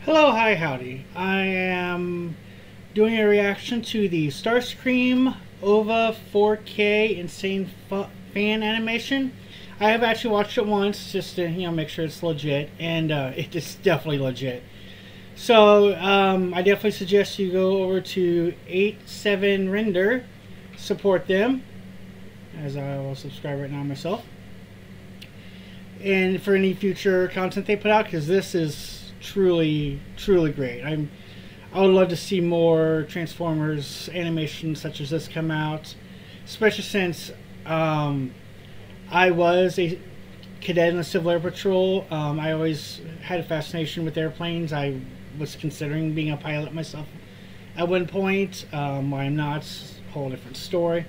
Hello, hi, howdy. I am doing a reaction to the Starscream OVA 4K Insane Fan animation. I have actually watched it once just to make sure it's legit, and it is definitely legit. So I definitely suggest you go over to 87 Render, support them, as I will subscribe right now myself, and for any future content they put out, because this is truly great. I would love to see more Transformers animations such as this come out, especially since I was a cadet in the Civil Air Patrol. I always had a fascination with airplanes. I was considering being a pilot myself at one point. Why I'm not, it's a whole different story.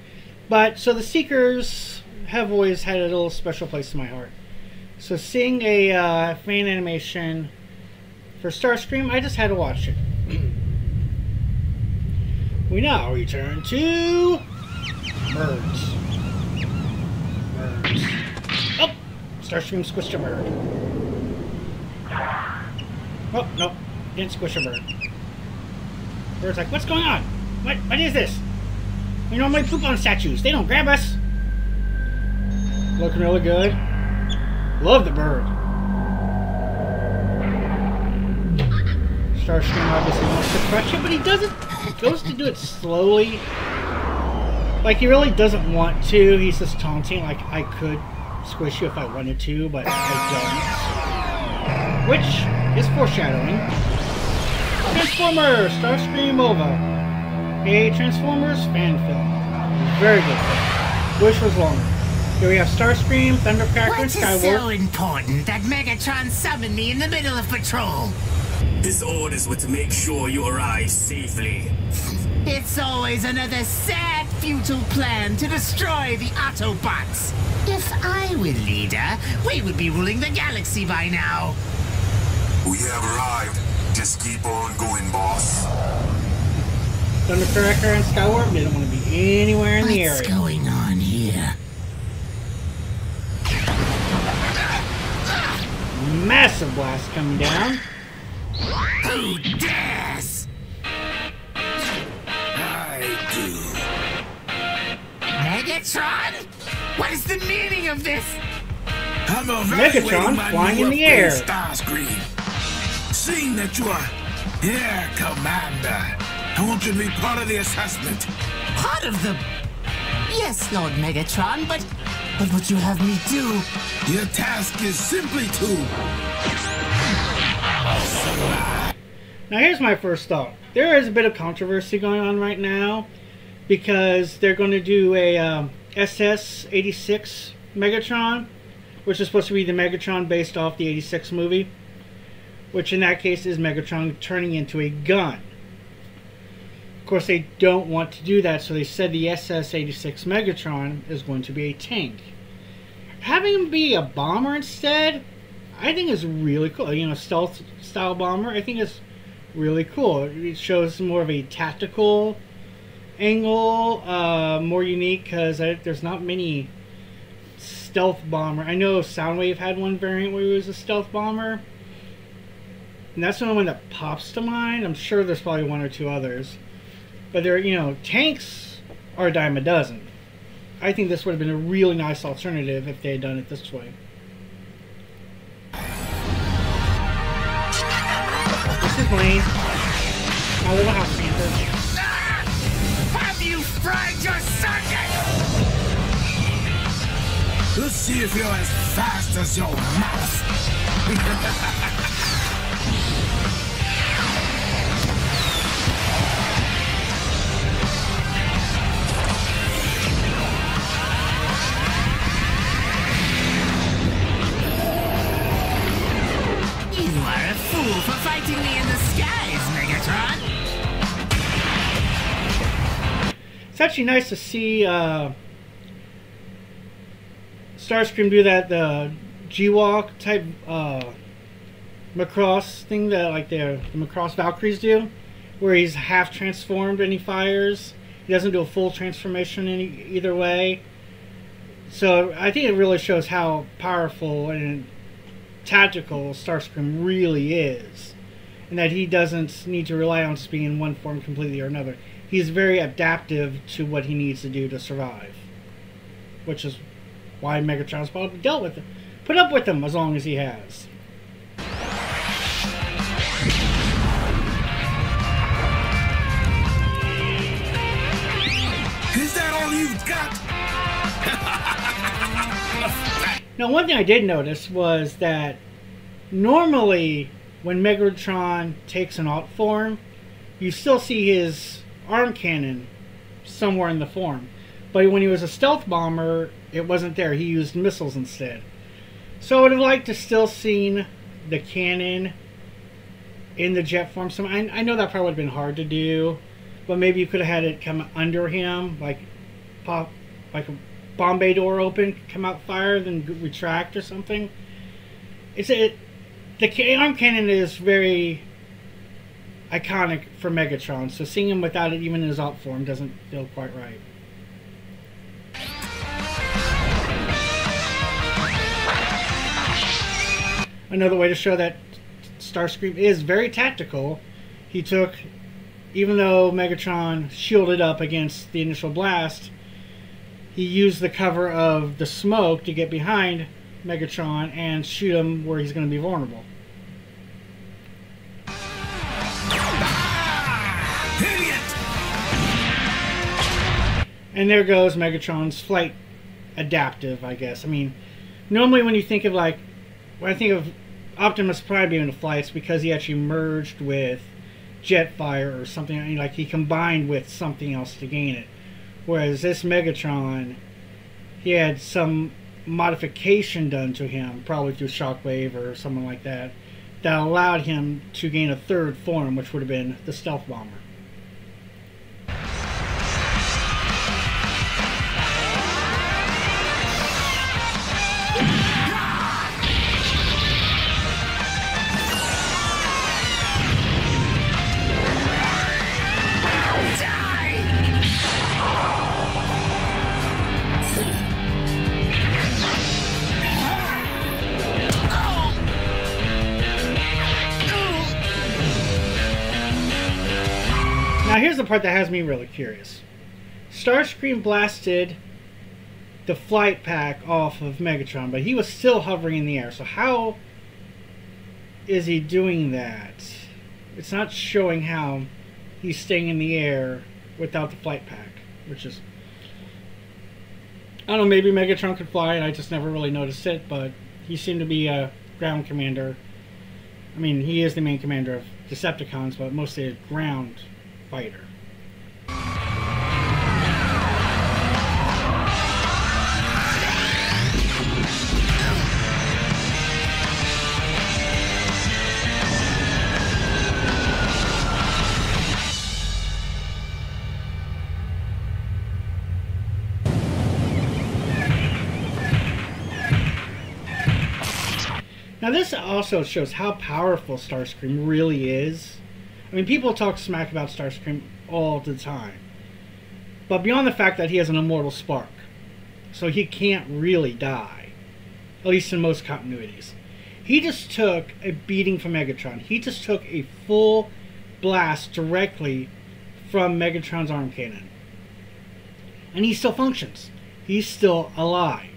But so the Seekers have always had a little special place in my heart. So seeing a fan animation for Starscream, I just had to watch it. We now return to birds. Oh! Starscream squished a bird. Oh, no. Didn't squish a bird. Bird's like, what's going on? What is this? We normally poop on statues. They don't grab us. Looking really good. Love the bird. Starscream obviously wants to crush it, but he doesn't. He goes to do it slowly. Like, he really doesn't want to. He's just taunting, like, I could squish you if I wanted to, but I don't. Which is foreshadowing. Transformers! Starscream OVA. A Transformers fan film. Very good film. Wish was longer. Here we have Starscream, Thundercracker, and Skyward. What's so important that Megatron summoned me in the middle of patrol? His orders were to make sure you arrive safely. It's always another sad, futile plan to destroy the Autobots. If I were leader, we would be ruling the galaxy by now. We have arrived. Just keep on going, boss. Thundercracker and Skyward, they don't want to be anywhere in the area. What's going on here? Massive blast coming down. Who dares? I do. Megatron? What is the meaning of this? I'm evaluating Megatron my flying new in the upgrade, air. Starscream. Seeing that you are Air Commander, I want you to be part of the assessment. Part of the... Yes, Lord Megatron, but what you have me do? Your task is simply to... Now here's my first thought. There is a bit of controversy going on right now because they're going to do a SS-86 Megatron, which is supposed to be the Megatron based off the 86 movie, which in that case is Megatron turning into a gun. Of course, they don't want to do that, so they said the SS-86 Megatron is going to be a tank. Having him be a bomber instead, I think is really cool. You know, stealth style bomber, I think is really cool. It shows more of a tactical angle, more unique, because there's not many stealth bomber. I know Soundwave had one variant where he was a stealth bomber, and that's the only one that pops to mind. I'm sure there's probably one or two others, but they're, tanks are a dime a dozen. I think this would have been a really nice alternative if they had done it this way. This is Blaine, my little house panther. Have you fried your circuit? Let's see if you're as fast as your mouth. You are a fool for fighting me in the skies, Megatron. It's actually nice to see Starscream do that, the G-Walk type Macross thing that like the Macross Valkyries do, where he's half transformed and he fires. He doesn't do a full transformation in either way. So I think it really shows how powerful and tactical Starscream really is. and that he doesn't need to rely on just being in one form completely or another. He's very adaptive to what he needs to do to survive, which is why Megatron's probably dealt with it, put up with him as long as he has. Is that all you've got? Now, one thing I did notice was that normally when Megatron takes an alt form, you still see his arm cannon somewhere in the form. But when he was a stealth bomber, it wasn't there. He used missiles instead. So I would have liked to still seen the cannon in the jet form. So I know that probably would have been hard to do, but maybe you could have had it come under him, like pop, like a bomb bay door open, come out fire, then retract or something. The arm cannon is very iconic for Megatron, so seeing him without it even in his alt form doesn't feel quite right. Another way to show that Starscream is very tactical, he took, even though Megatron shielded up against the initial blast, he used the cover of the smoke to get behind Megatron and shoot him where he's going to be vulnerable. And there goes Megatron's flight adaptive, I guess. I mean, normally when you think of when I think of Optimus Prime being able to fly, it's because he actually merged with Jetfire or something, like he combined with something else to gain it. Whereas this Megatron, he had some modification done to him, probably through Shockwave or something like that, that allowed him to gain a third form, which would have been the Stealth Bomber. Now here's the part that has me really curious. Starscream blasted the flight pack off of Megatron, but he was still hovering in the air. So how is he doing that? It's not showing how he's staying in the air without the flight pack, which is... I don't know, maybe Megatron could fly and I just never really noticed it, but he seemed to be a ground commander. I mean, he is the main commander of Decepticons, but mostly a ground fighter. Now this also shows how powerful Starscream really is. I mean, people talk smack about Starscream all the time. But beyond the fact that he has an immortal spark, so he can't really die, at least in most continuities. He just took a beating from Megatron. He just took a full blast directly from Megatron's arm cannon. And he still functions. He's still alive.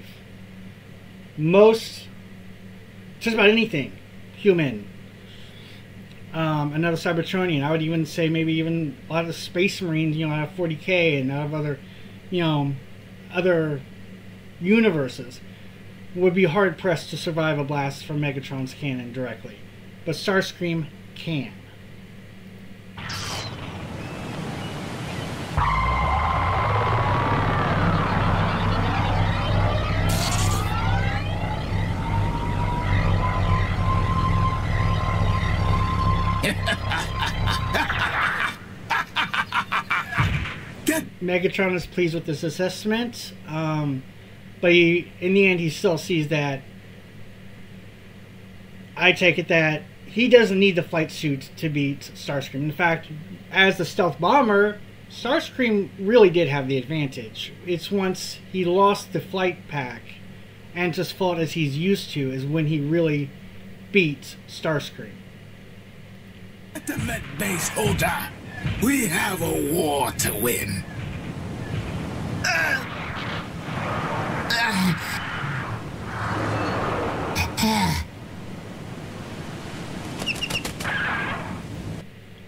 Just about anything human, another Cybertronian, I would even say maybe even a lot of the Space Marines, out of 40K and out of other, other universes, would be hard pressed to survive a blast from Megatron's cannon directly. But Starscream can. Megatron is pleased with this assessment, but in the end he still sees that, I take it that he doesn't need the flight suit to beat Starscream. In fact, as the stealth bomber, Starscream really did have the advantage. It's once he lost the flight pack and just fought as he's used to is when he really beat Starscream. At the Met base, Holder, we have a war to win.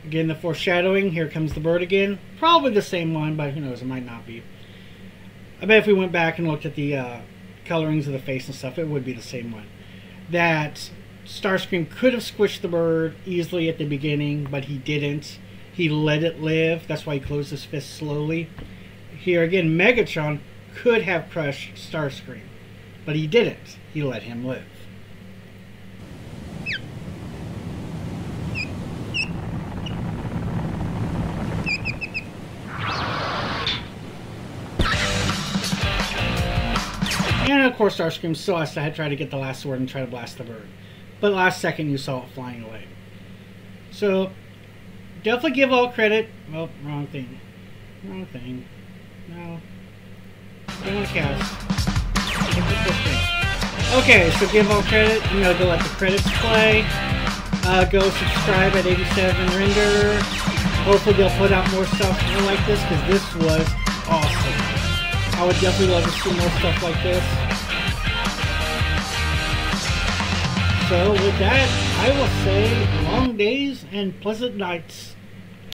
Again, the foreshadowing. Here comes the bird again. Probably the same one, but who knows? It might not be. I bet if we went back and looked at the colorings of the face and stuff, it would be the same one. That Starscream could have squished the bird easily at the beginning, but he didn't. He let it live. That's why he closed his fist slowly. Here again, Megatron could have crushed Starscream, but he didn't. He let him live. And of course, Starscream still has to try to get the last sword and try to blast the bird. But last second, you saw it flying away. So, definitely give all credit. Well, wrong thing. Wrong thing. No. Don't want to cast. Okay, so give all credit. I'm going to go let the credits play. Go subscribe at 87 Render. Hopefully they'll put out more stuff like this, because this was awesome. I would definitely love to see more stuff like this. So with that, I will say long days and pleasant nights.